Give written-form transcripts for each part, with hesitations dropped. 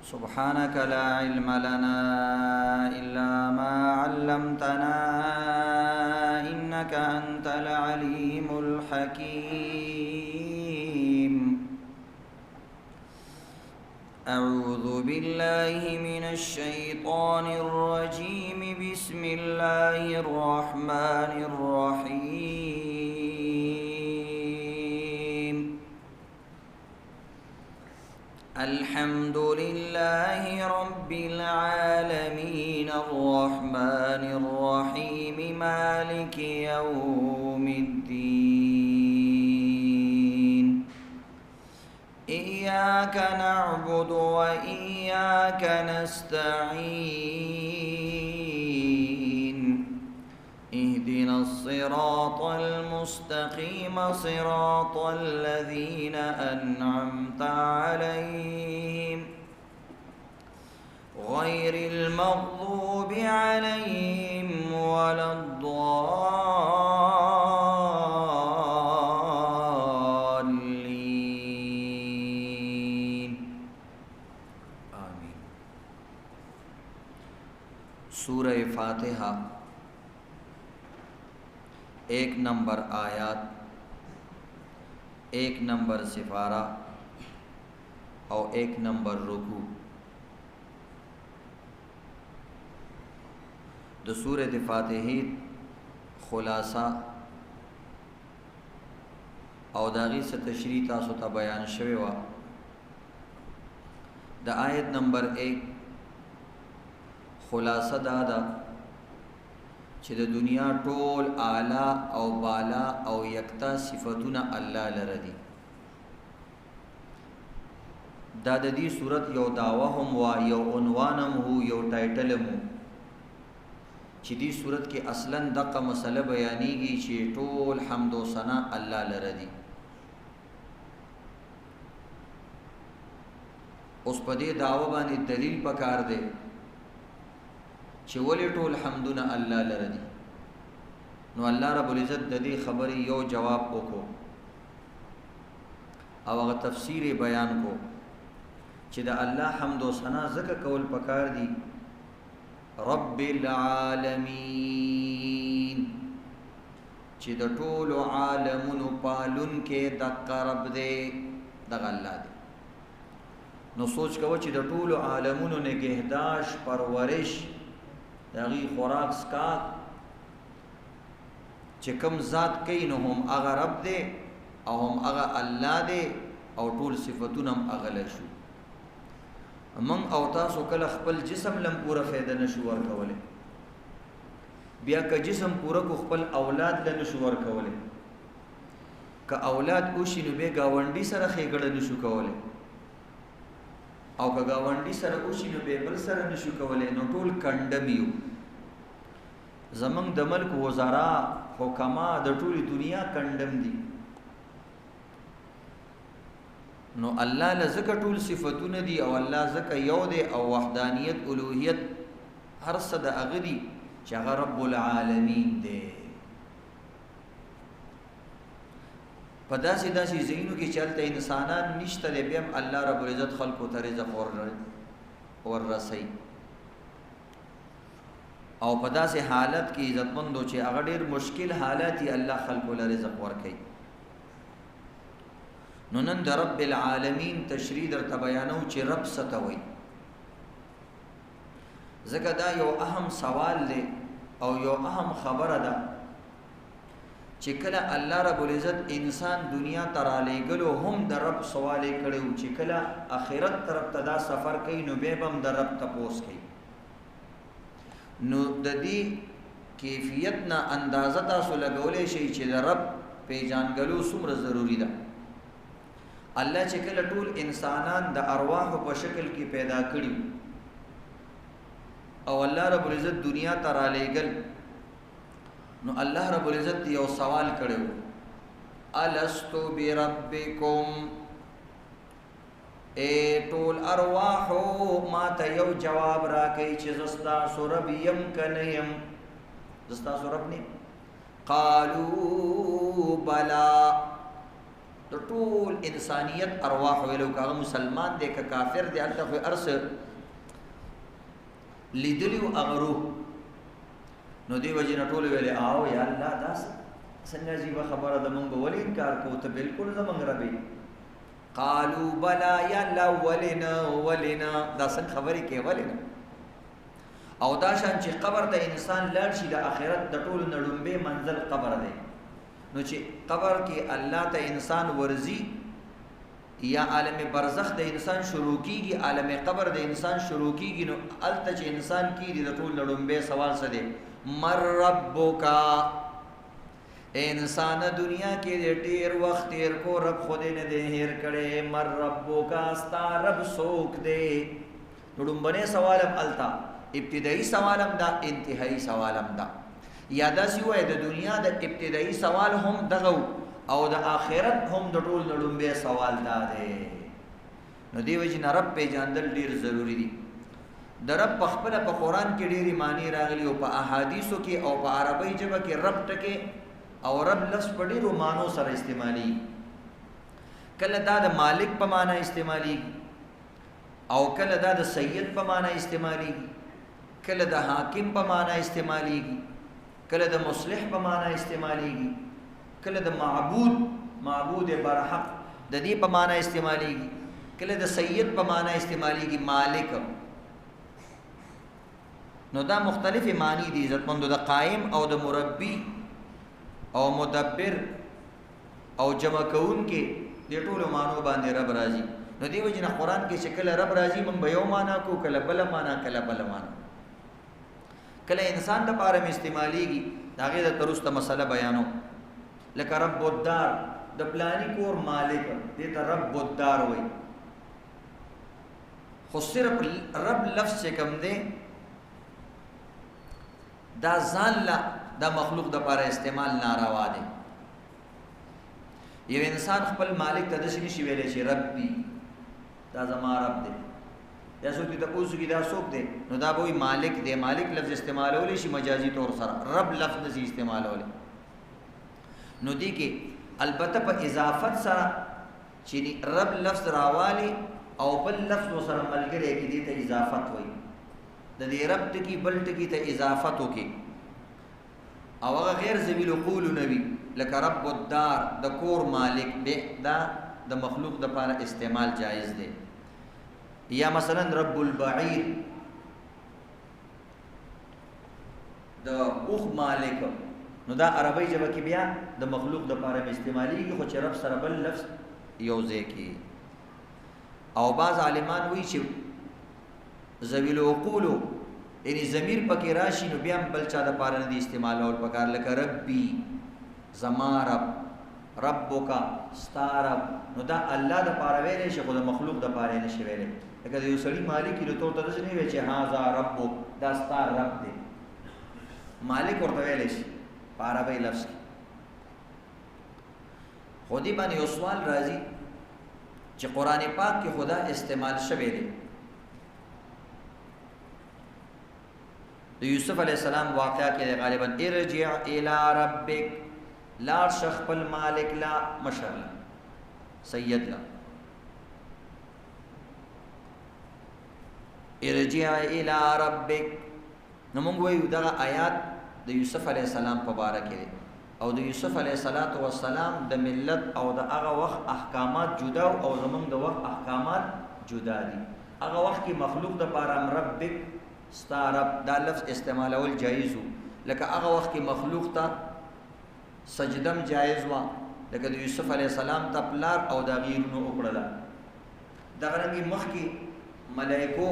سبحانك لا علم لنا إلا ما علمتنا إنك أنت العليم الحكيم. أعوذ بالله من الشيطان الرجيم. بسم الله الرحمن الرحيم. الحمد لله رب العالمين الرحمن الرحيم مالك يوم الدين. إياك نعبد وإياك نستعين. اهدنا الصراط المستقيم صراط الذين أنعمت عليهم غير المغضوب عليهم ولا الضالين آمين. سورہ فاتحہ 1 نمبر آیات 1 نمبر سفارہ اور 1 نمبر رکوع. د سورۃ فاتحه خلاصہ او داغي څه تشریح تاسو ته بیان شوی و. د آیت نمبر 1 خلاصہ دا ده چې د دنیا ټول اعلی او بالا او یکتا صفاتونه الله لره دي. دا د دې صورت یو داوا هم وا، یو عنوان هم هو، یو ټایټل هم هو چې دې صورت کې اصلا دغه مسله بیانېږي چې ټول حمد و ثنا الله لره دي. اوس په دې داوا باندې دلیل پکار دی چې ولې ټول حمدونه الله لره دي. نو الله رب العزت د دې خبرې یو جواب وکړو او هغه تفسیر بیان کو چې د الله حمد و ثنا ذکر کول پکار دي رب العالمین چې د ټول عالمونو پالون کې د رب دې دغه الله دی. نو سوچ کوو چې د ټول عالمونو نگهداشت پرورش داغي خوراک سکات چې کوم ذات کوي نو هم هغه رب دی او هم هغه الله دی او ټول صفاتونه هم هغه لشو. من او تاسو کله خپل جسم لم پورا فایده نشو ورکوله، بیا که جسم پورا کو خپل اولاد له نشو ورکوله، که اولاد اوشي نو به گاونډي سره خېګړه نشو کوله، او که گاونډي سره اوشي نو به بل سره نشو کوله. نو ټول کندمیو زمنګ د ملک وزرا حکما د ټولي دنیا کندم دي. نو الله لزکه ټول صفاتونه دي او الله زکه یو دی او وحدانیت الوهیت هر څه د اغدي چې هغه رب العالمین دی. په داسې ځایونو کې چلته انسانان نشته دی بیا الله رب العزت خلقو ته رزق وررسي او په داسې حالت کې عزتمندو چې هغه ډېر مشکل حالات یې الله خلقو له رزق ورکوي. نو نن د رب العالمین تشریح درته بیانو چې رب څه ته وایي. ځکه دا یو اهم سوال دی او یو اهم خبره ده چې کله الله رب العزت انسان دنیا ته رالیږلو هم د رب سوال یې کړی و چې کله آخرت طرف ته دا سفر کوي نو بیا به هم د رب تپوس کوي. نو د دې کیفیت نه اندازه تاسو لګولی شئ چې د رب پیژانګلو څومره ضروري ده. الله چې کله ټول انسانان د ارواح په شکل کې پیدا کړي او الله رب العزت دنیا ته رالیږل نو الله رب العزت یو سوال کړو الستو بربکم ټول ارواح ما ته یو جواب راکړي چې زستا سورب یم کنه یم زستا سورب نه قالوا بلا د ټول انسانیت ارواح ویلو کاغه مسلمان دی که کافر دی الته خو ارس لیدلی او اغرو نو دی وجه نه ټول ویلې آو یا الله داس څنګه جی خبره د مونږ ولې انکار کو ته بالکل زمونږ ربي قالوا بلا یا الله ولنا دا څنګه خبرې کې ولنا او دا شان چې قبر د انسان لاړ شي د آخرت د ټول نړمبه منزل قبر دی نو چې قبر کې الله ته انسان ورزي یا عالم برزخ د انسان شروع کیږي عالم قبر د انسان شروع کیږي نو الته چې انسان کیږي د ټول نړمبه سوال څه دی مر ربک انسان دنیا کې ډیر وخت تیر کو رب خود نه دی هیر کړي مر ربک استا رب سوک دی نړمبه سوالم التا ابتدائی سوالم دا انتہائی سوالم دا یادا سی وای د دنیا د ابتدائی سوال هم دغه او د آخرت هم د ټول نړمبه سوال دا دی نو دی وجه رب په جاندل ډیر ضروری دي د رب په خپل په قران کې ډیری معنی راغلی او په احادیثو کې او په عربی ژبه کې رب ټکه او رب لفظ په ډیرو معنی سره استعمالي کله دا د مالک په معنی استعمالي او کله دا د سید په معنی استعمالي کله د حاکم په معنی استعمالي کله د مصلح په معنی استعمالي کله د معبود برحق د دې په معنی استعمالي کله د سید په معنی استعمالي مالک نو دا مختلف معنی دي عزتمندو د قائم او د مربي او مدبر او جمع کون کې د ټولو معنی باندې رب راضي نو دی وجنه قران کې شکل رب راضي من به یو معنا کو کله بل معنا کله بل معنا کله انسان د پاره استعماليږي داغه د ترسته مسله بیانو لکه رب الدار د پلانی کور مالک دې ته رب الدار وای خو صرف رب لفظ کم دی دا ځان لا د مخلوق د پاره استعمال ناروا دی یو انسان خپل مالک ته د شي نشي ویلې شي ربي دا زما رب دی یا څوک دې تاسو کې دا څوک دی نو دا به مالک دی مالک لفظ استعمالول شي مجازي طور سره رب لفظ نشي استعمالول نو دی کې البته په اضافت سره چې رب لفظ راوالي او بل لفظ سره ملګری کې دې ته اضافت وایي د دې رب ټکی بل ټکی ته اضافت وکي او هغه غیر ذویل قول نبی لکه رب الدار د کور مالک به دا د مخلوق د لپاره استعمال جایز دی یا مثلا رب البعیر د اوخ مالک نو دا عربی ژبه کې بیا د مخلوق د لپاره استعمالي خو چې رب سره بل لفظ یوځي کې او بعض عالمان وایي چې ذویل عقول یعنی ضمیر پکې راشي نو بیا بل چا د پاره نه دي استعمالول پکار لکه ربي زما رب ربک ستارب نو دا الله د پاره ویلې شي خو د مخلوق د پاره نه شي ویلې لکه یو سړی مالک له تو ته نه وی چې هاذا ربک دا ستار رب دی مالک ورته ویلې شي پاره به لفظ خودی باندې یو سوال راځي چې قران پاک کې خدا استعمال شوی دی یوسف علیہ السلام واقعہ کې غالبا ارجع الى ربک لا شخ المالک لا مشرلا سید لا ارجع الى ربک نو موږ وایو دا آیات د یوسف علیہ السلام په باره کې او د یوسف علیہ السلام د ملت او د هغه وخت احکامات جدا او زمونږ د وخت احکامات جدا دي هغه وخت کې مخلوق د پاره ربک ستارب دا لفظ استعمالول جایز لکه هغه وخت کې مخلوق ته سجدم جایز وا لکه د یوسف علی السلام ته پلار او د غیرونو وکړه دا غرنګي مخ کې ملائکو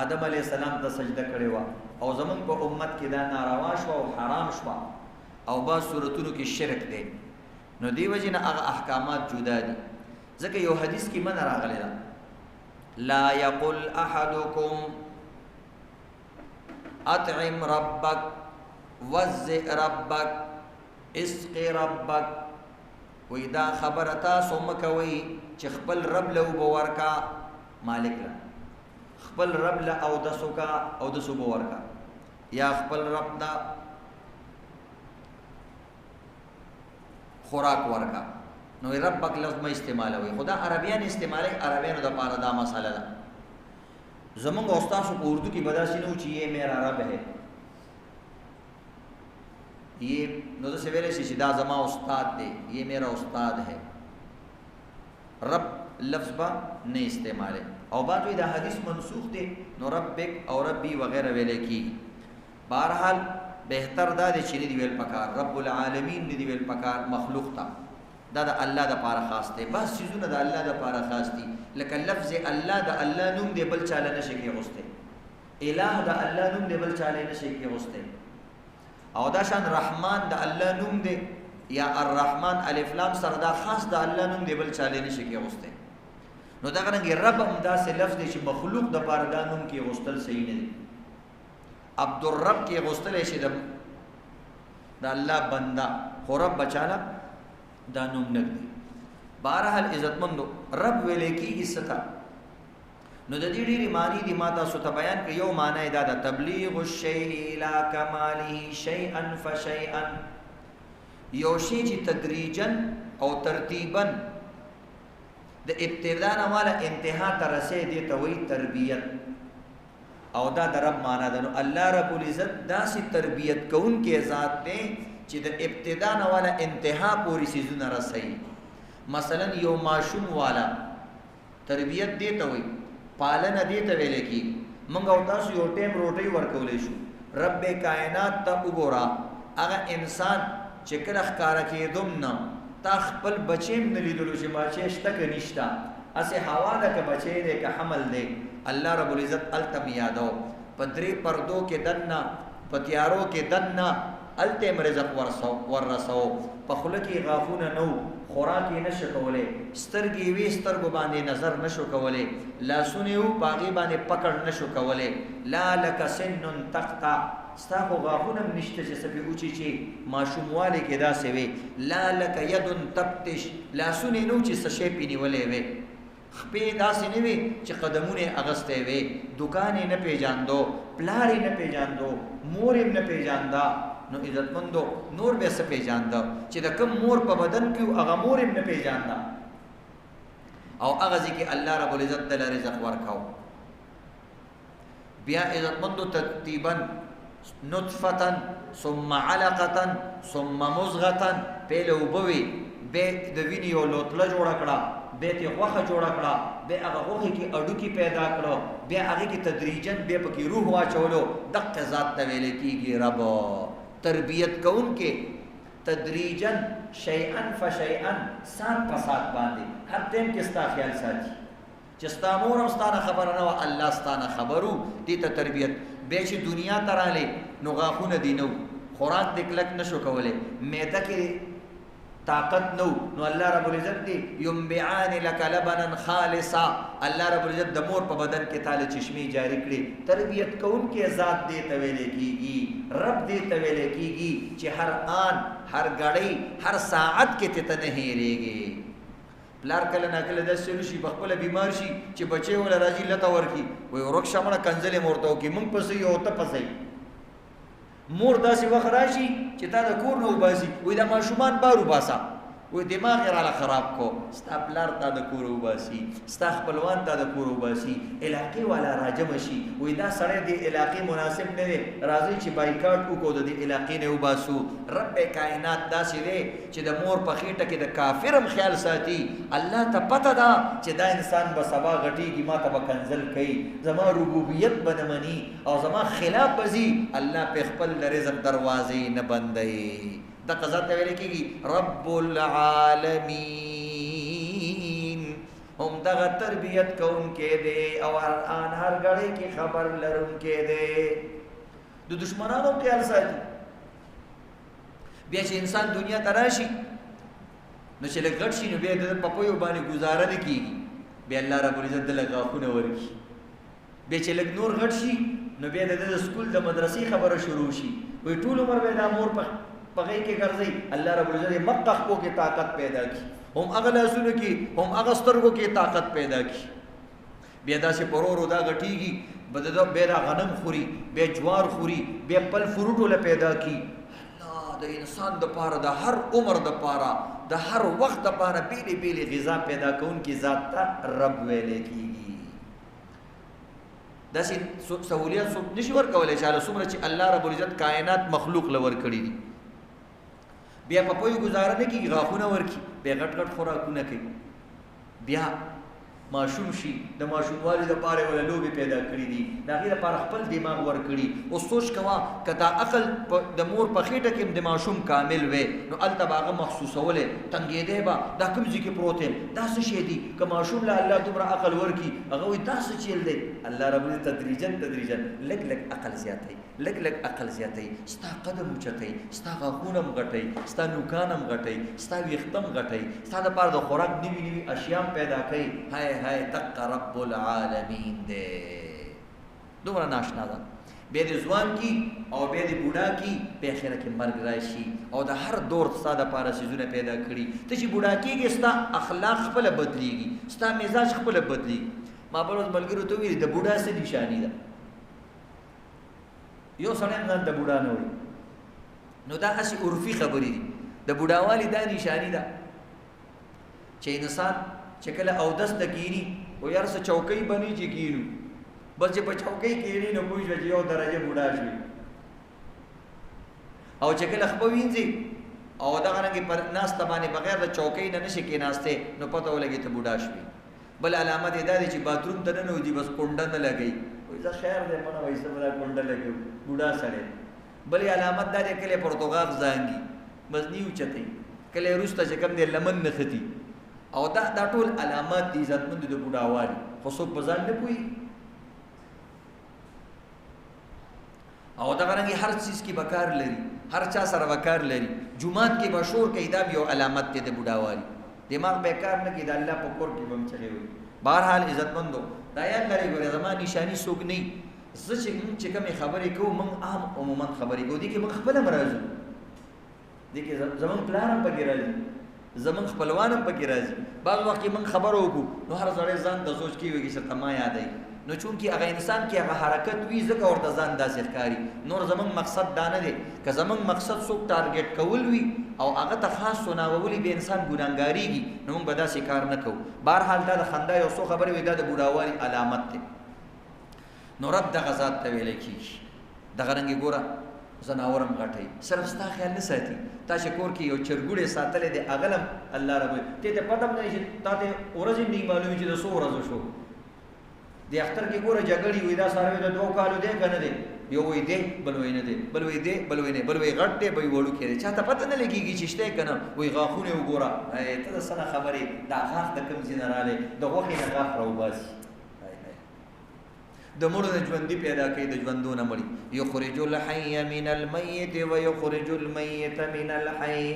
آدم علی السلام ته سجده کړې وا او زمون په امت کې دا ناروا شو او حرام شو او با صورتونو کې شرک دی نو دی وجنه هغه احکامات جدا دي ځکه یو حدیث کې من راغلی دا لا یقل احدکم اطعم ربک وزع ربک اسق ربک وی دا خبر تاسو مکوي چې خپل رب له وبورکا مالک له خپل رب له او دسوکا او دسو وبورکا یا خپل رب دا خوراک ورکا نو ربک لفظ ما استعمالوي خدا عربیان استعمالي عربیانو د پاره دا مسله ده زمونږ استاد په اردو کې بداسي نو چې یہ میرا رب ہے یہ نو د سویل شي دا زما استاد دی یہ میرا استاد ہے رب لفظ با نه استعماله او بعد دا حدیث منسوخ دی نو ربک او ربی وغیرہ ویلې کی بہرحال بهتر دا دی چې دی ویل پکار رب العالمین دی ویل پکار مخلوق تا دا د الله د پاره خاص دی بس چیزونه د الله د پاره خاص دي لکه لفظ الله د الله نوم دی بل چاله نشي کې غوسته الہ د الله نوم دی بل چاله نشي کې غوسته او دا شان رحمان د الله نوم دی یا الرحمن الف لام سره دا خاص د الله نوم دی بل چاله نشي کې غوسته نو دا څنګه رب هم دا سه لفظ دی چې مخلوق د پاره دا نوم کې غوستل صحیح نه دی عبد الرب کې غوستل شي د الله بندا خو رب بچاله دا نوم نه دی بہرحال عزتمندو رب ویلې کیږي ستا نو د دې ډېری معنی دی ما تاسو ته بیان کړ یو معنی دا د تبلیغ الشیء الى کماله شیئا فشیئا یو شی چې تدریجا او ترتیبا د ابتدا نه والا انتها ته رسې دي ته وی تربیت او دا د رب معنا ده نو الله رب العزت داسې تربیت کوونکی ذات دی چې د ابتدا نه والا انتها پورې سيزونه رسي مثلا یو ماشوم والا تربیت دی ته وی پالنه دی ته ویل کی موږ او تاسو یو ټیم روټي ورکولې شو رب کائنات ته وګورا هغه انسان چې کله ښکارا کېدم نه تا خپل بچیم نه لیدلو چې بچی شته که نشته اسې هوا ده که بچی دی که حمل دی الله رب العزت التم یادو په درې پردو کې دننه په تیارو کې دننه التم رزق ورسو په خوله کې غاښونه نو خوراک یې نشو کولی سترګې وې سترګو باندې نظر نشو کولی لاسونه یې باغې باندې پکړ نشو کولی لا لک سن تقطع ستا خو غاښونه هم نشته چې څه پې اوچي چې ماشوموالي کې داسې وې لا لک ید تبتش لاسونه نو چې څه شی پې نیولی وې خپې داسې نه وې چې قدمونه یې اغستی وې دوکان یې نه پېژاندو پلار یې نه پېژاندو مور یې نه پېژانده نو عزتمندو نور به څه پېژانده چې د کوم مور په بدن کې هغه مور یې نه پېژانده او هغه ځای کې الله رب العزت ته رزق ورکاو بیا عزتمندو ترتیبا نطفه ثم علقه ثم مزغه پهله وبوي به د ویني یو لوتله جوړ کړه به ته غوخه جوړ کړه به هغه غوخه کې اډوکی پیدا کړه بیا هغه کې تدریجن به پکې روح واچولو دغه ذات ته ویل کېږي رب تربیت کون کې تدریجن شیئا فشیئا سات پسات باندې هر ټیم کې ستا خیال ساتي چې ستا مور او ستانه خبر نه و الله ستانه خبرو دې ته تربیت به چې دنیا تراله نو غاخونه دینو خوراک د کلک نشو کوله معده کې طاقت نو الله رب العزت دی ينبعان لك لبنا خالصا الله رب العزت د مور په بدن کې تعالی چشمه جاری کړي تربیت کون کې ذات دی ته ویل کیږي رب دی ته ویل کیږي چې هر آن هر غړی هر ساعت کې ته نه هېریږي پلار کله نه کله د سلو شي بخپله بیمار شي چې بچي ولا راځي لته ورکی وي ورکشه مړه کنځلې مورته وکي مونږ پسې یو ته پسې مور داسې وخت راشي چې تا د کور نه وباسي وایي دا ماشومان بار وباسه وایي دماغ یې راله خراب کو ستا پلار تا د کور وباسي ستا خپلوان تا د کور وباسي علاقې والا راجمه شي وایي دا سړی د علاقې مناسب نه دی راځئ چې بایکاټ وکړو د دې علاقې نه وباسو رب کائنات داسې دی چې د مور په خېټه کې د کافر هم خیال ساتي الله ته پته ده چې دا انسان به سبا غټېږي ما ته به کنځل کوي زما ربوبیت به نه مني او زما خلاف به ځي الله په خپل د رزق دروازې نه بندوي دا قضا ته ویل کېږي رب العالمین هم دغه تربیت کوونکی دی او آن هر غړی کې خبر لرونکی دی د دشمنانو خیال ساتي بیا چې انسان دنیا ته راشي نو چې لږ غټ شي نو بیا د پپیو باندې ګزاره نه کېږي بیا الله رب العزت دله غاښونه ورکړي بیا چې لږ نور غټ شي نو بیا د سکول د مدرسې خبره شروع شي وایي ټول عمر به دا مور پغې کې ګرځي الله رب العزت مقخ کو کې طاقت پیدا کی هم هغه لاسونو کې هم هغه سترګو کې طاقت پیدا کی بیا داسې پرورو دا غټیږي بددا بیا دا غنم خوري بیا جوار خوري بیا پل فروټو له پیدا کی الله د انسان د پاره د هر عمر د پاره د هر وخت لپاره بیلې بیلې غذا پیدا کوونکي ذات ته رب ویلې کېږي. داسې سهولیت څوک نشي ورکولی چې هله څومره چې الله رب العزت کائنات مخلوق له ورکړي دي. بیا په پویو ګزاره نه کېږي، غاښونه ورکړي، بیا غټ غټ خوراکونه کوي، بیا ماشوم شي، د ماشوموالي دپاره ولا لوبې پیدا کړي دي، د هغې دپاره خپل دماغ ورکړي. اوس سوچ کوه که دا عقل د مور په خېټه کې د ماشوم کامل وی نو هلته به هغه محسوسولی، تنګېدی به دا کوم ځای کې پروت یم، دا څه شی دی. که ماشوم له الله دومره عقل ورکړي هغه وایي دا څه چیل دی. الله رب تدریجا تدریجا لږ لږ عقل زیاتی، لږ لږ عقل زیاتی، ستا قدم اوچتی، ستا غاښونه هم غټی، ستا نوکان هم غټی، ستا ویښته هم غټی، ستا دپاره د خوراک نوي نوي اشیا هم پیدا کوي. هی هی تق رب العالمین دی، دومره ناشنا ده. بیا دې ځوان کی او بیا دې بوډا کی، په اخره کې مرګ راشي او د هر دور ستا دپاره څیزونه پیدا کړي. ته چې بوډا کېږې ستا اخلاق خپله بدلېږي، ستا مزاج خپله بدلېږي. ما بل ورځ ملګرو ته ویلي د بوډا څه نشاني ده. یو سړی هم ځان ته بوډا نه وایي، نو دا هسې عرفي خبرې دي. د بوډاوالي دا نشاني ده چې انسان چې کله اودس ته کیني و یار څه چوکۍ بني چې کینو، بس چې په چوکۍ کیني نو پوه شوه چې یو درجه بوډا شوي. او چې کله خپه وینځي او دغه رنګې پر ناسته باندې بغیر د چوکۍ نه نشي کېناستی نو پته ولګي ته بوډا شوي. بل علامت یې دا دی چې باتروم ته ننوځي بس کونډه نه لګوي، وایي زه خیر دی مه نه وایي څه به دا کونډه لګوي، بوډا سړی. بل علامت دا دی کله یې پرتوغاغ زانګي بس نی اوچتی، کله یې وروسته چې کوم دی لمن نه ختي. او دا ټول علامات دي عزتمند د بوډاوالي، خو څوک په ځان نه پوهېږي. او دغه رنګې هر څیز کې به کار لري، هر چا سره به کار لري. جومات کې به شور کوي، دا یو علامت دی د بوډاوالي. دماغ به کار نه کوي، د الله په کور کې به هم چغې وي. بهرحال عزتمندو دا یاد لرئ ګورې زما نشاني څوک نه وي. زه چې موږ چې کومې خبرې کوو موږ عام عموما خبرې کوو، دې کې موږ خپله هم راځو، دې کې زموږ پلار هم پکې راځي، زمون خپلوان هم پکې راځي. بعض وخت کې موږ خبره وکړو نو هر سړی ځان د سوچ کې وي چې ته ما یادوي، نو چونکې هغه انسان کې هغه حرکت وي ځکه ورته ځان داسې ښکاري. نور زموږ مقصد دا نه دی. که زموږ مقصد څوک ټارګېټ کول وي او هغه ته خاص سناوولي به انسان ګناهګارېږي نو موږ به داسې کار نه کوو. بهرحال دا د خندا یو څو خبرې وي، دا د بوډاوالي علامت دی. نو رب دغه ذات ته ویلی کېږي. دغه رنګې ګوره زناورم غټي، صرف ستا خیال نه ساتي. تا چې کور کې یو چرګوړی ساتلی دی هغه هم الله رب ته ته پته هم نه چې تا ته ورځې نه معلومي چې د څو ورځو شو. د اختر کې ګوره جګړې وي، دا څاروی د 2 کالو دی که نه دی، یو وایي دی بل وایي نه دی، بل وایي دی بل وایي نه، بل وایي غټ دی بل وایي وړوکی دی. چا ته پته نه لګېږي چې شته که نه. وایي غاښونه یې وګوره، ته د څه نه خبرې، دا غاښ د کوم ځای نه رالی، د غوښې نه غاښ راوباسي. د مړو نه ژوندي پیدا کوي، د ژوندو نه مړي. یخرج الحی من المیت و یخرج المیت من الحی.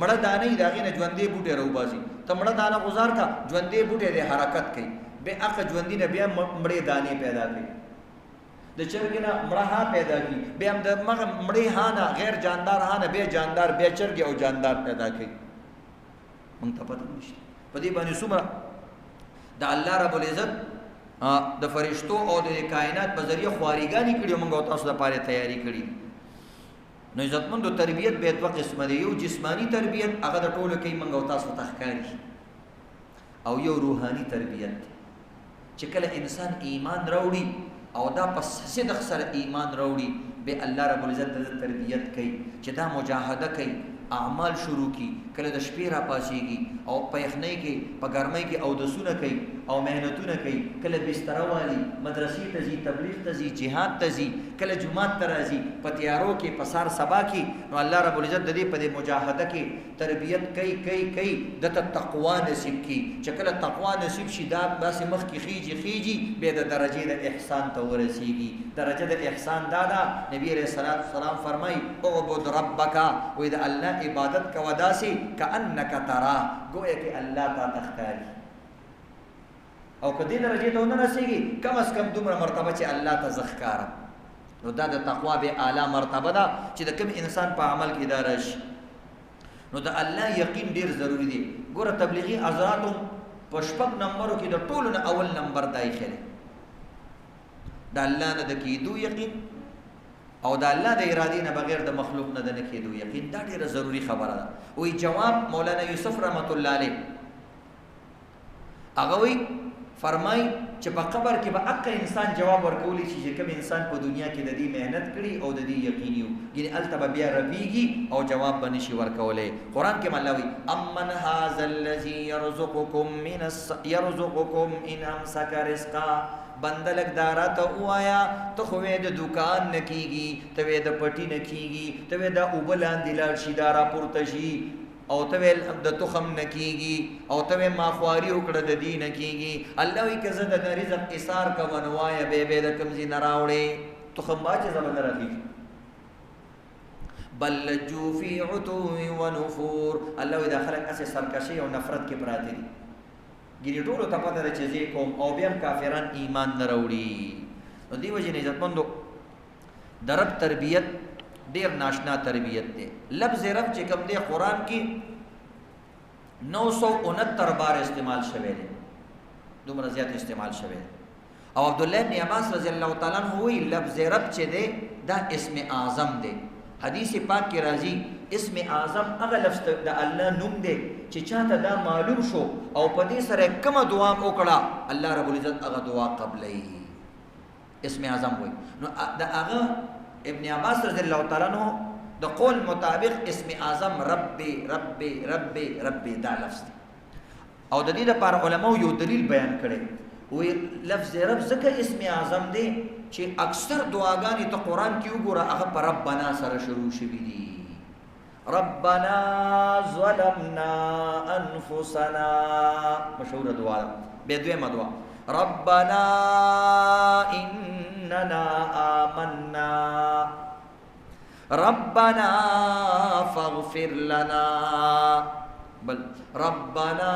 مړه دانه د هغې نه ژوندي بوټی راوباسي. ته مړه دانه غوزار کا، ژوندي بوټی دی حرکت کوي، بیا هغه ژوندي نه بیا مړې دانې پیدا کوي. د چرګې نه مړه ها پیدا کوي، بیا هم د مړې ها نه غیر جاندار ها نه بیا جاندار، بیا چرګې او جاندار پیدا کوي. موږ ته پته نشته په دې باندې څومره د الله رب العزت د فرشتو او د کائنات په ذریعه خواریګانې کړي او موږ او تاسو لپاره تیاری کړي. نو عزتمندو تربیت به دوه قسمه دی، یو جسمانی تربیت هغه د ټولو کوي موږ او تاسو ته ښکاري، او یو روحاني تربیت چې کله انسان ایمان راوړي او دا په صدق سره ایمان راوړي به الله رب العزت د تربیت کوي چې دا مجاهده کوي، اعمال شروع کی، کله د شپې را پاسېږي او په یخنۍ کې په ګرمۍ کې اودسونه کوي او محنتونه کوي، کله بستره والي، مدرسې ته ځي، تبلیغ ته ځي، جهاد ته ځي، کله جومات ته راځي، په تیارو کې په سار سبا کې. نو الله رب العزت د دې په دې مجاهده کې تربیت کوي دته تقوا نصیب کی. چې کله تقوا نصیب شي دا داسې مخکې خیجي بیا د درجې د احسان ته ورسېږي. درجه د احسان دا ده، نبی علیه الصلاة والسلام فرمایي اعبد ربک، وایي د الله عبادت کوه داسې کأنک تراه، گویا کې الله تا ته ښکاري. او که دې درجې ته ونه رسېږي کم از کم دومره مرتبه چې الله ته زه ښکارم. نو دا د تقوا به اعلی مرتبه ده چې د کوم انسان په عمل کې دا راشي. نو د الله یقین ډیر ضروری دی. ګوره تبلیغي حضراتو په 6 نمبرو کې د ټولو نه اول نمبر دای خله د الله نه د کېدو یقین، او د الله د ارادې نه بغیر د مخلوق نه د نه کېدو یقین. دا ډېره ضروري خبره ده. وی جواب مولانا یوسف رحمت الله علیه هغه وی فرمای چې په قبر کې به اقا انسان جواب ورکولی شي چې کوم انسان په دنیا کې د دې مهنت کړي او د دې یقیني وو، یعنی الته به بیا ربیږي او جواب به نشي ورکولی. قرآن کې الله وی امن هذا الذي يرزقكم ان امسك رزقا. بندلک دارا ته وایا ته خو د دکان نکیږي، ته د پټی نکیږي، ته د اوبلان دلار شي دارا پورته شي، او ته د تخم نکیږي، او ته ما خواري وکړه د دین نکیږي. الله وی کزه د رزق ایثار کوم وایا به د کمزې نه راوړې تخم باچ زبر راځي. بل لجو فی عتو و نفور. الله وی دا خلک اسه سرکشي او نفرت کې پراته دي. ګینه ټول ته پته ده چې کوم او بیا کافران ایمان نه راوړي. نو دی وجه نه عزتمندو درب تربیت ډیر ناشنا تربیت دی. لفظ رب چې کوم دی قرآن کې 969 بار استعمال شوی دی، دومره زیات استعمال شوی دی. او عبد الله بن عباس رضی الله تعالی عنہ وی لفظ رب چې دی دا اسم اعظم دی. حدیث پاک کې راځي اسم اعظم هغه لفظ د الله نوم دی چې چاته دا معلوم شو او په دې سره کومه دعا وکړه الله رب العزت هغه دعا قبلې. اسم اعظم وي. نو دا هغه ابن عباس رضی الله تعالی عنہ د قول مطابق اسم اعظم ربي ربي ربي ربي دا لفظ دی. او د دې لپاره علماء یو دلیل بیان کړي. وی لفظ رب ځکه اسم اعظم دی چې اکثر دعاګانې ته قرآن کې وګوره هغه په ربنا سره شروع شوي دي. ربنا ظلمنا انفسنا مشهور دعا. به دویمه دعا ربنا اننا آمنا ربنا فاغفر لنا. بل ربنا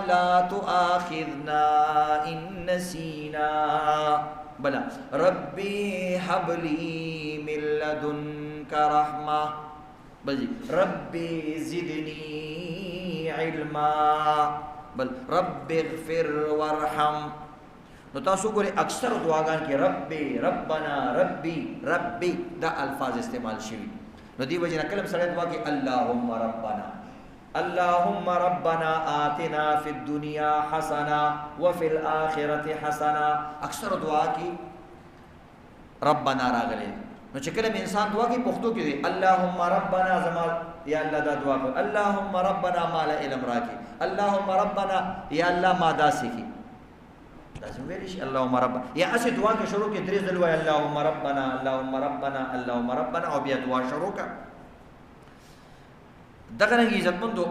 لا تؤاخذنا ان نسينا. بلا ربي هب لي من لدنك رحمه. بل ربي زدني علما. بل رب اغفر وارحم. نو تاسو ګورئ اکثر دعاګان کې ربي ربنا ربي ربي دا الفاظ استعمال شوي. نو دی وجه نه کلم سره دعا کې اللهم ربنا اللهم ربنا آتنا في الدنيا حسنه وفي الاخره حسنه. اکثر دعا کې ربنا راغلي. نو چې کله انسان دعا کوي پښتو کې اللهم ربنا زما یا الله دا دعا کوي اللهم ربنا مال علم راکي اللهم ربنا یا الله ما داسې کی لازم ویل شي اللهم ربنا یا اسی دعا کې شروع کې درې ځله وای اللهم ربنا اللهم ربنا اللهم ربنا او بیا دعا شروع کا. دغه نه عزتمندو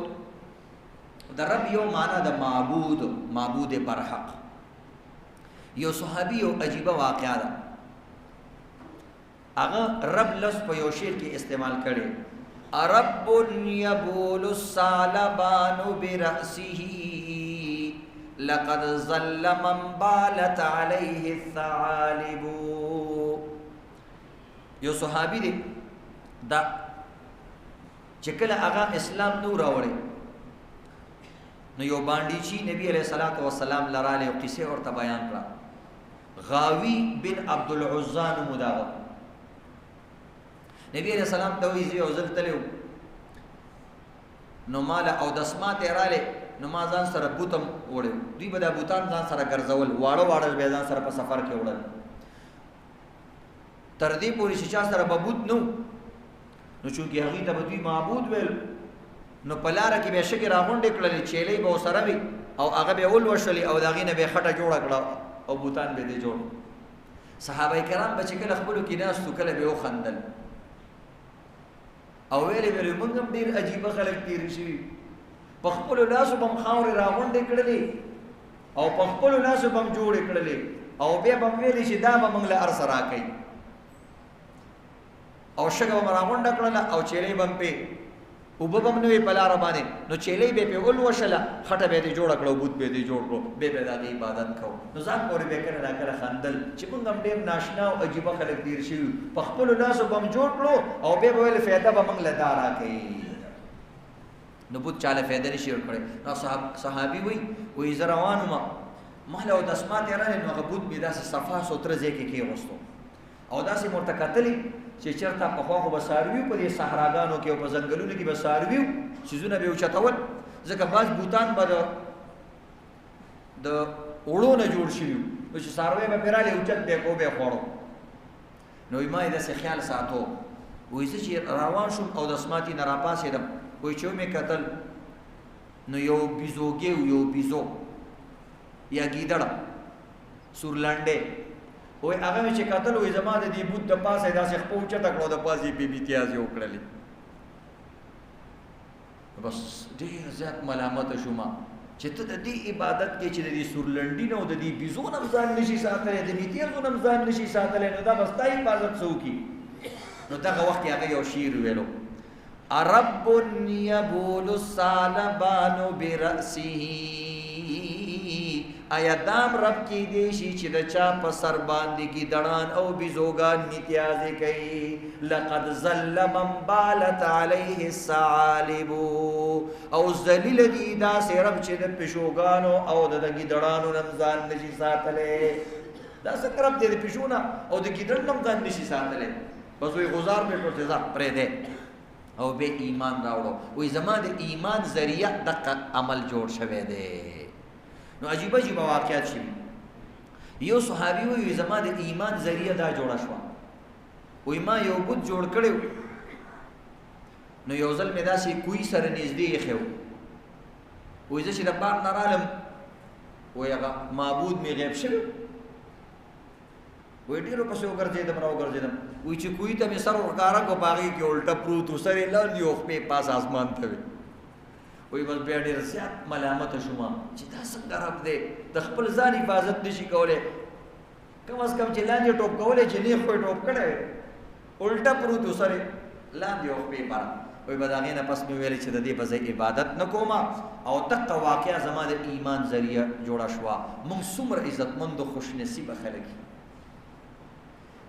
د رب یو معنا د معبود برحق. یو صحابي یو عجیبه واقعا ده. هغه رب لفظ په یو شعر کې استعمال کړي رب یبول الثعلبان برأسه لقد ظل من بالت عليه الثعالب. یو صحابي دی دا چې کله هغه اسلام نو راوړي نو یو باندې چې نبی علیہ الصلوۃ والسلام لراله یو قصه ورته بیان کړه. غاوی بن عبد العزى مداغ نبی علیہ السلام ته وی او زل تلو نو مال او دسمات رااله نو ما ځان سره بوتم وړو. دوی به د بوتان ځان سره ګرځول واړه به ځان سره په سفر کې وړل تر دې پورې چې چا سره بوت نو چونکی هغه ته دوی معبود ویل نو پلاره کې به شګي راغونډې کړلې چيلې به سره وي او هغه به ول وشلې او داغې نه به خټه جوړه کړه او بوتان به دې جوړ. صحابه کرام به چې کله خپل کې ناس تو کله به وخندل او ویلې موږ هم ډیر عجیب خلک تیر شي په خپل ناسو بم خاورې راغونډې کړلې او په خپل ناسو بم جوړې کړلې او بیا بم ویلې چې دا به موږ له ارسه راکړي او شګه بم راغونډه کړله او چيلې بم په وبم نوې پلار باندې نو چيلې به په اول وشله خټه به دې جوړ کړو بوت به دې جوړ کړو به د عبادت کو نو ځان پورې به کړه راکړه خندل چې موږ هم ډېر ناشنا او عجیب خلک تیر شي په خپل ناسو بم جوړ کړو او به ویل فایده به موږ لدا راکړي نو بوت چاله فایده نشي ورکړي. نو صحابي وي زروانو ما له د اسمات رانه نو غبوت به داسې صفا سوتره ځکه کې وستو او داسې مرته کتلې چې چېرته پخوا خو به څاروي په دې صحراګانو کې او په ځنګلونو کې به څاروي څیزونه به یې اوچتول ځکه بعض بوتان به د اوړو نه جوړ شوي نو چې څاروی به پرې رالې اوچت به یې کو به یې خوړو نو ما یې داسې خیال ساتو وایي زه چې روان شوم او د اسماتي نه راپاڅېدم وایي چې ومې کتل نو یو بیزوګې یو بیزو یا ګیدړه سورلنډې وایي هغه مې چې کتل وایي زما د دې بوت د پاسه یې داسې خپه اوچته کړو د پاسه یې پیتیازې وکړلې بس ډېر زیات ملامته شوم چې ته د دې عبادت کې چې د دې سورلنډي نه او د دې بیزو نه هم ځان نشي ساتلی د میتیازو نه هم ځان نشي ساتلی نو دا به ستا حفاظت څه وکړي نو دغه وخت کې هغه یو شعر ویلو رب یبول الثعلبان برأسه آیا دام رب کی دیشی چې د چا په سر باندې ګیدړان او بیزوګان میتیازې کوي لقد ظل من بالت علیه الثعالب او ذلیل دی داسې رب چې د پیشوګانو او د ګیدړانو نه ځان نشي ساتلی داسې رب دی د پیشو نه او د ګیدړ نه ځان نشي ساتلی بس وی غزار به ټوټه پرېږدی او به ایمان راوړو وی زما د ایمان ذریعه دغه عمل جوړ شوی دی نو عجیبه عجیبه واقعات شوي یو صحابي وی زما د ایمان ذریعه دا جوړه شوه وی ما یو بت جوړ کړی نو یو ځل مې داسې کوی سره نږدې ایښی وی زه چې د پاک نه رالم وی هغه معبود مې غیب شوی وی ډېرو پسې وګرځېدم را وګرځېدم وی چې کوی ته مې سر ورښکاره کړو په هغې کې الټه پروت و سر یې لاندې او خپې پاس آسمان ته وې وی بس بیا ډېر زیات ملامته شوم چې دا څنګه رب دی د خپل ځان حفاظت نشي کولی کم از کم چې لاندې ټوپ کولی چې نیغ خو یې ټوپ کړی الټه پروت و سر یې لاندې او خپې پاره وی به د هغې نه پس مې ویلې چې د دې به زه عبادت نه کوم او دغه واقعه زما د ایمان ذریعه جوړه شوه موږ څومره عزتمندو خوش نصیبه خلک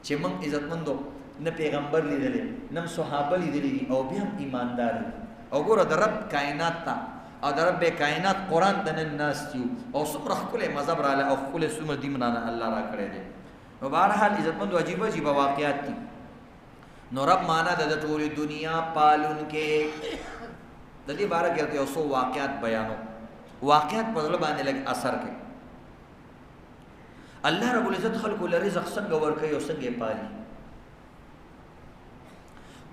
چې موږ عزتمندو نه پیغمبر لیدلی نه صحابه لیدلی دي او بیا هم ایماندار دي او ګوره د رب کائنات ته او د رب کائنات قرآن ته نن ناست یو او څومره ښکلی مذهب راغلی او ښکلی څومره دین رانه الله را کړی دی نو بهرحال عزتمندو عجیبه عجیبه واقعات دي نو رب معنا د ټولې دنیا پالونکی د دې باره کې یو څو واقعات بیانو واقعات په زړه باندې لږ اثر کوي الله رب العزت خلقو له رزق څنګه ورکوي او څنګه یې پالي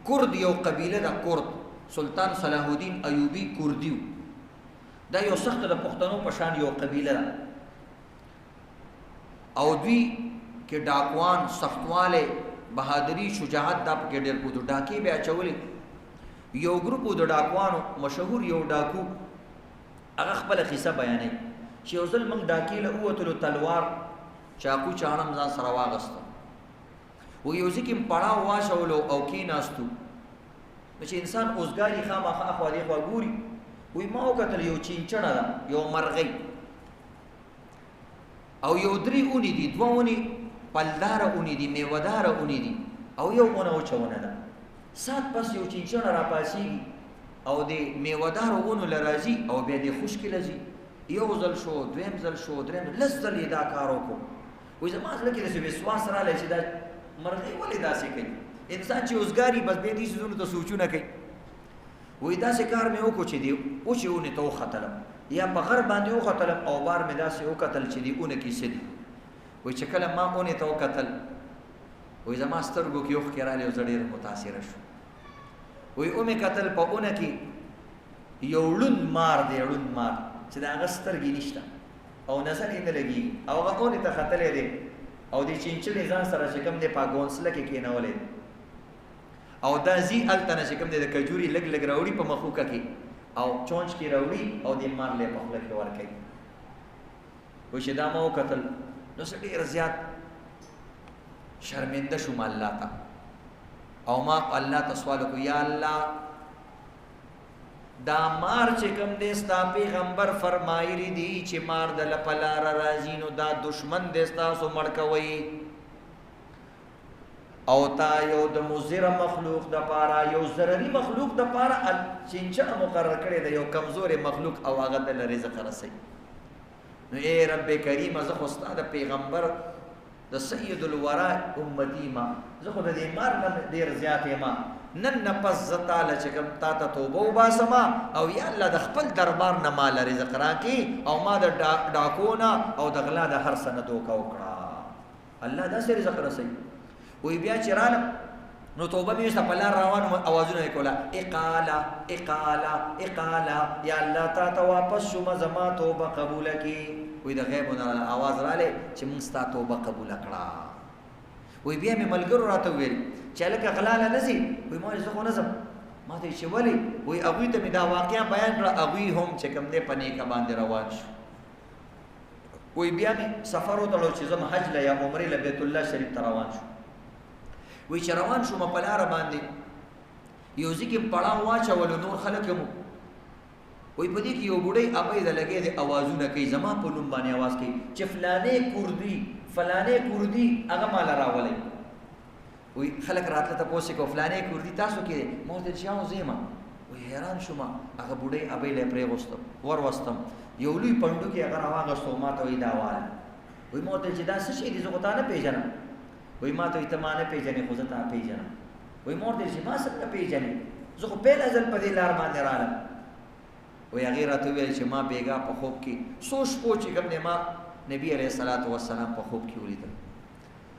کرد یو قبیله ده کرد سلطان صلاح الدین ایوبی کردیو دا یو سخت د پښتنو په شان یو قبیله ده او دوی کې ډاکوان سختواله بهادری شجاعت دا پکې ډېر کو ډاکې به اچولې یو ګروپ د ډاکوانو مشهور یو ډاکو هغه خپل قصه بیانوي چې یو ځل موږ ډاکې له ووتلو تلوار چاقو چاړم ځان سره واغسته و یو ځکه پړاو واچولو او کېناستو چې انسان اوسګاري خامخا اخوا دې خوا ګوري وی ما وکتل یو چینچڼه ده یو مرغۍ او یو درې اونې دي دوه اونې پلداره اونې دي میوهداره اونې دي او یو اونه وچونه ده سات پس یو چینچڼه راپاسېږي او د میوهدارو اونو له راځي او بیا دې خشکې له ځي یو ځل شو دویم ځل شو دریم لس ځل یې دا کار وکړو وایي زما زړه کې داسې وسواس راغلی چې دا مرغۍ ولې داسې کوي انسان چې اوسګاري بس بیا دې څیزونو ته سوچونه کوي وایي داسې کار مې وکړو چې دې اوچې اونې ته وختلم یا په غر باندې وختلم او بار مې داسې وکتل چې دې اونه کې څه دي وایي چې کله ما اونې ته وکتل وایي زما سترګو کې اوښکې راغلې او زه ډېر متاثره شوم وایي ومې کتل په اونه کې یو ړوند مار دی ړوند مار چې د هغه سترګې نشته او نظر یې نه لګېږي او هغه اونې ته ختلی دی او د چینچڼې ځان سره چې کوم دی په ګونسله کې کېنولی دی او دا ځي هلته نه چې کوم دی د کجوري لږ لږ راوړي په مخوکه کې او چونچ کې راوړي او د مار لی په خوله کې ورکوي وایي چې دا ما وکتل نو څه ډېر زیات شرمنده شوم الله ته او ما الله ته سوال وکړو یا الله دا مار چې کوم دی ستا پیغمبر فرمایلی دي چې مار د په لاره راځي نو دا دشمن دی ستاسو مړ کوئ او تا یو د مضر مخلوق د پاره یو ضرري مخلوق د پاره چینچڼه مقرر کړی دی یو کمزورې مخلوق او هغه ته رزق رسوي نو ای رب کریم زه خو ستا د پیغمبر د سید الورا امتی ما زه خو د دې مار نه ډیر زیات یم نن نفس زتا ل چې کوم تا ته توبه وباسما او یا الله د خپل دربار نه مال رزق راکې او ما د ډاکونا او د غلا د هر سنه دوکا وکړه الله دا سره رزق رسي وی بیا چې رالم نو توبه مې په لار روان اوازونه کوله اقالا اقالا اقالا یا الله تا ته واپس شوم زما توبه قبول کړي وی د غیب نه आवाज رااله چې موږ ستا توبه قبول کړه وی بیا مې ملګرو راته ویل چې لکه غلاله نزي وی ما زه خو نزم ما ته چې ولی وی ابوی ته مې دا واقعیا بیان کړ ابوی هم چې کوم دې پنې کا باندې روان شو وی بیا مې سفر وتلو چې زم حج ل یا عمره ل بیت الله شریف ته روان شو وی چې روان شو په لار باندې یو ځکه پړاو واچول نور خلک مو وی په دې کې یو بډای ابي د لګې د اوازونه کوي زما په نوم باندې आवाज کوي چې فلانه کوردی فلانه کوردی هغه مال راولي وی خلک راتله ته پوښتنه کو فلانه کوردی تاسو کې مو دې شاو زیما وی حیران شوم هغه بډای ابي له پرې وستم ور وستم یو لوی پندو کې هغه راغستو ما ته وی دا وال وی مو ته چې دا څه شي دې زه غوته نه پیژنم وی ما ته ایتمانه پیژنې خو زه ته پیژنم وی مور دې چې ما څنګه پیژنې زه خو په لازم په دې لار باندې رالم وی هغه راته ویل چې ما بیګا په خوب کې سوچ پوچ کوم نه ما نبی عليه الصلاه والسلام په خوب کې ولیدل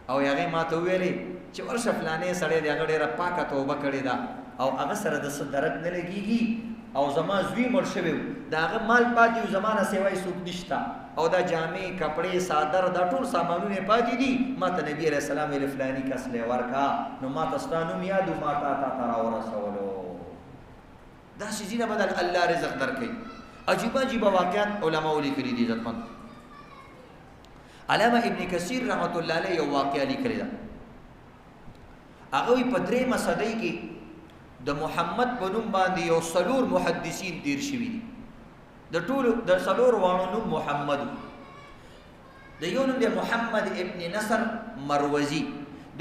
او هغه ما ته ویلې چې ورشه فلانه سړی دی هغه ډیره پاکه توبه کړې ده او هغه سره د صدرت نه لګيږي او زما زوی مړ شوی دا هغه مال پاتې زمانہ سیوای سوق نشتا او دا جامې کپڑے صادر دا ټول سامانونه پاتې دي ما ته نبی عليه السلام ویل فلانی کس له ورکا نو ما تاسو نو یادو ما تا را ورسولو دا شيزونه بدل الله رزق درکې عجیب عجیب واقعات علماء لیکلي دي عزتمن علامه ابن کثیر رحمت الله علیه یو واقعا لیکلی دا هغه په درې مسدی کې د محمد بنوم باندې یو څلور محدثین تیر شوي دي د ټول د څلور وانو نوم محمد د یو نوم د محمد ابن نصر مروزی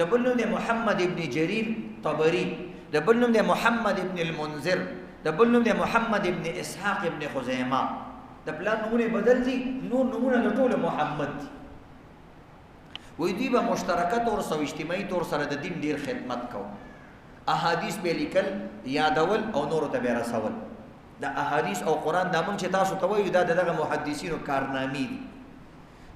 د بل نوم د محمد ابن جریر طبری د بل نوم د محمد ابن المنذر د بل نوم د محمد ابن اسحاق ابن خزیمه د بل نومونه بدل دي نور نومونه د ټول محمد دي وې دی به مشترکات او اجتماعي تور سره د دین ډیر خدمت کو احادیث به لیکل یادول او نور ته به رسول د احادیث او قران د موږ چې تاسو ته وایو دا دغه محدثینو کارنامې دي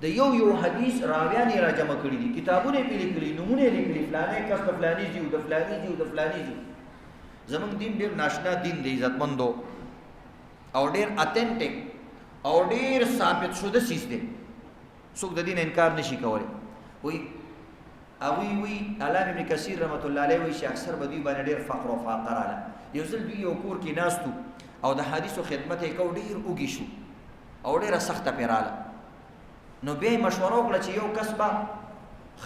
د یو حدیث راویان را جمع کړي دي کتابونه په لیکلي نمونه لیکلي فلانه کس په فلانی دی او د فلانی دی او د فلانی دی زموږ دین ډیر ناشنا دین دی عزتمندو او ډیر اتنټیک او ډیر ثابت شوه سیس دی څوک د دین انکار نشي کولای وی وی علامه ابن کثیر رحمت الله علیه وی چې اکثر بدوی باندې ډیر فقر او فقر اله یو ځل دوی یو کور کې ناستو او د حدیثو خدمت یې کو ډیر اوږي شو او ډیره سخته پیراله نو به مشوره وکړه چې یو کسبه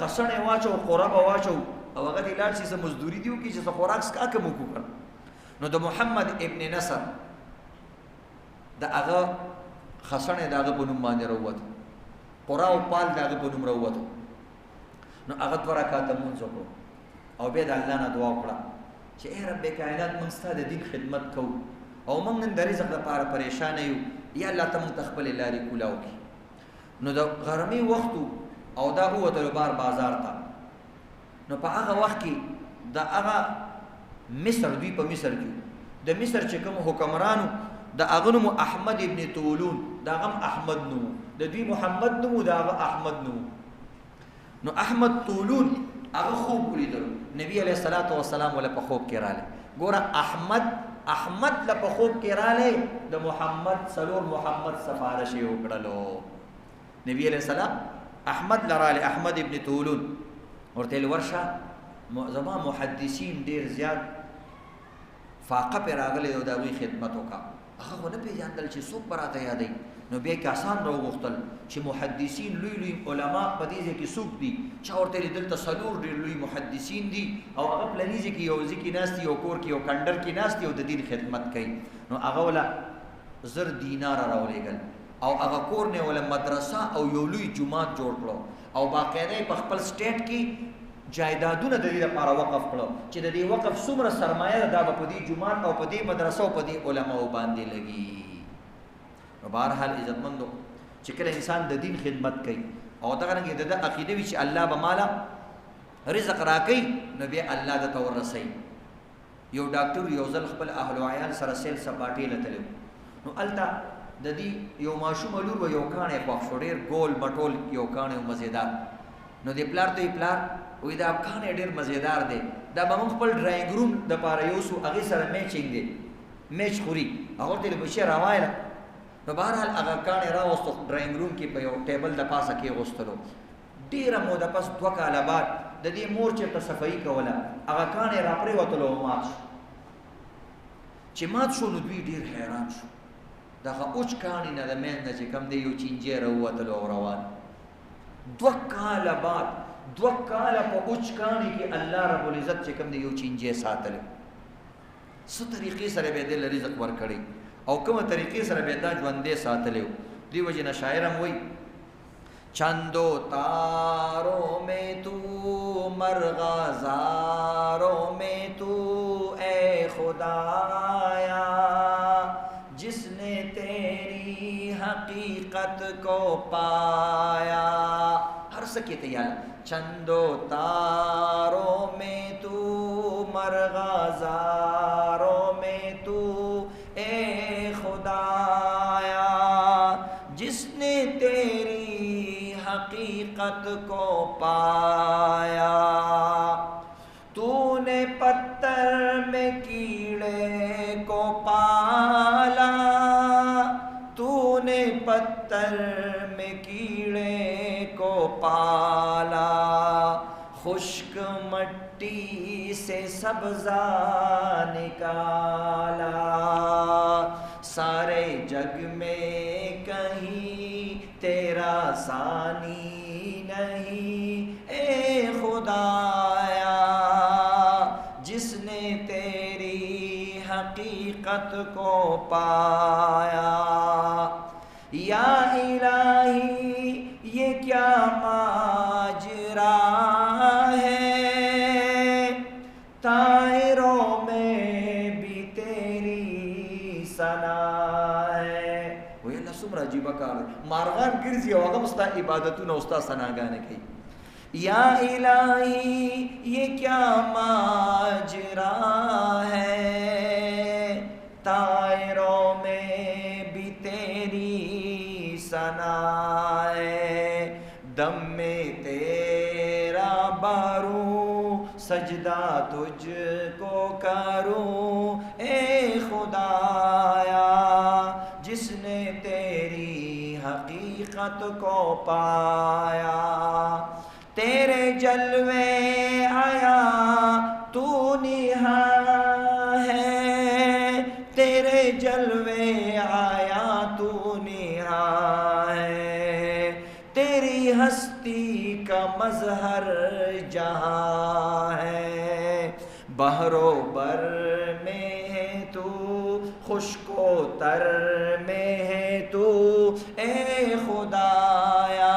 خسنه واچو قربه واچو او هغه د لاړ شي مزدوري دیو کې چې خوراک سکا کوم وکړ نو د محمد ابن نصر د هغه خسنه دغه په نوم باندې وروته قرا او پال دغه په نوم وروته نو هغه ورکاته مونږ وکړو او به د الله نه دعا وکړه چې اے رب کائنات موږ ستاسو د دین خدمت کوو او موږ نن د رزق لپاره پریشان یو یا الله ته موږ خپل لارې کولاو کی نو د غرمې وخت او دا وته بار بازار ته نو په هغه وخت کې د هغه مصر دوی په مصر کې د مصر چې کوم حکمرانو د هغه نوم احمد ابن طولون دا غم احمد نو د دوی محمد نو دا هغه احمد نو احمد طولون هغه خوب ولیدل نبی علیہ الصلوۃ والسلام ول په خوب کې رااله ګوره احمد ل په خوب کې رااله د محمد سلور محمد سفارش یو کړلو نبی علیہ السلام احمد لراله احمد ابن طولون ورته ورشه زما محدثین ډیر زیات فاقه پر راغله او داوی خدمت وکا هغه نه پیژندل چې څوک براته یادای نو بیا کسان راو غختل چې محدثین لوی لوی علما په دې کې څوک دي چې ورته دلته څلور ډیر لوی محدثین دي او هغه پلانیږي کې یو ځکه ناستي او کور کې او کندر کې ناستي او د دین خدمت کوي نو هغه ولا زر دینار راولېګل او هغه کور نه ولا مدرسه او یو لوی جماعت جوړ کړو او باقاعده په خپل سټیټ کې جایدادونه د دې لپاره وقف کړو چې د دې وقف څومره سرمایه ده په دې جماعت او په دې مدرسه او په دې علماو باندې لګي نو بهرحال عزتمندو چې کله انسان د دین خدمت کوي او دغه رنګ د عقیده وی چې الله به مالا رزق راکړي نو بیا الله د تور رسي. یو ډاکټر یو ځل خپل اهل او عیال سره سیل سپاټي لته نو التا د دې یو ماشوم لور و یو کانه په فډیر ګول بټول یو کانه مزیدار نو دې پلار ته پلار وې دا کانه ډیر مزیدار دی دا به خپل ډرایینګ روم د پاره یو سو هغه سره میچینګ دی میچ خوري هغه ته بشیر راوایله نو بهرحال هغه کانه راوستو ډرایینګ روم کې په یو ټیبل د پاسه کې غوستلو ډیره موده پس 2 کاله بعد د دې مور چې په صفائی کوله هغه کانه را پرې وتلو مات چې مات شو نو دوی ډیر حیران شو دغه اوچ کانه نه د مین نه چې کم دی یو چینجه راوتلو روان 2 کاله بعد 2 کاله په اوچ کانه کې الله رب العزت چې کم دی یو چینجه ساتل څه طریقې سره به د رزق ورکړي او کومه طریقې سره به دا ژوندې ساتلو دی وجه شاعرم وای چندو تاروں میں تو مرغزاروں میں تو اے خدایا جس نے تیری حقیقت کو پایا ہر سکے تیال چندو تاروں میں تو مرغزاروں میں تو اے خدایا جس نے تیری حقیقت کو پایا تو نے پتھر میں کیڑے کو پالا تو نے پتھر میں کیڑے کو پالا خشک مٹی سے سبزہ نکالا سارے جگ میں کہیں تیرا ثانی نہیں اے خدایا جس نے تیری حقیقت کو پایا یا الہی یہ کیا ماجرا ہے طائروں میں بھی تیری ثنا ہے وہی اللہ سمرا عجیب کار مارغان ګرځي او هغه مستا عبادتونه او ستا ثناګانې کوي یا الہی یہ کیا ماجرا ہے طائروں میں بھی تیری ثنا ہے دم میں تیرا باروں سجدہ تجھ کو کروں اے خدایا جس نے تیری حقیقت کو پایا تیرے جلوے آیا تو نہاں ہے تیرے جلوے آیا تو نہاں ہے تیری ہستی کا مظہر جہاں ہے بحر و بر میں ہے تو خشک و تر میں ہے تو اے خدایا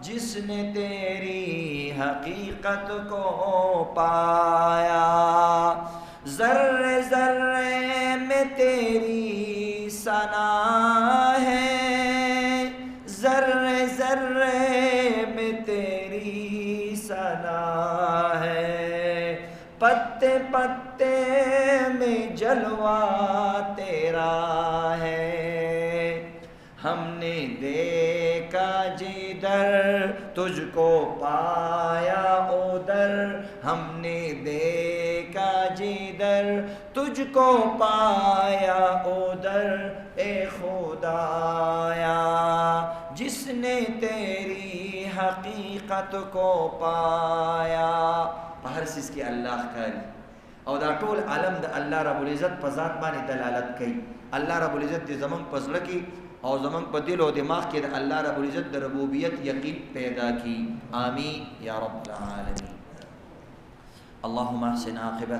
جس نے تیری حقیقت کو پایا ذرے ذرے میں تیری ثنا ہے ذرے ذرے میں تیری ثنا ہے پتے پتے میں جلوہ تیرا ہے ہم نے دیکھا جدھر تجھ کو پایا ادھر ہم نے دیکھا جدھر تجھ کو پایا ادھر اے خدایا جس نے تیری حقیقت کو پایا ہر چیز کی اللہ کاری او دا ټول عالم د الله رب العزت په ذات باندې دلالت کوي الله رب العزت دې زمون پزړه کې او زمون په دل او دماغ کې د الله رب العزت د ربوبیت یقین پیدا کی آمین یا رب العالمین اللهم احسن عاقبتنا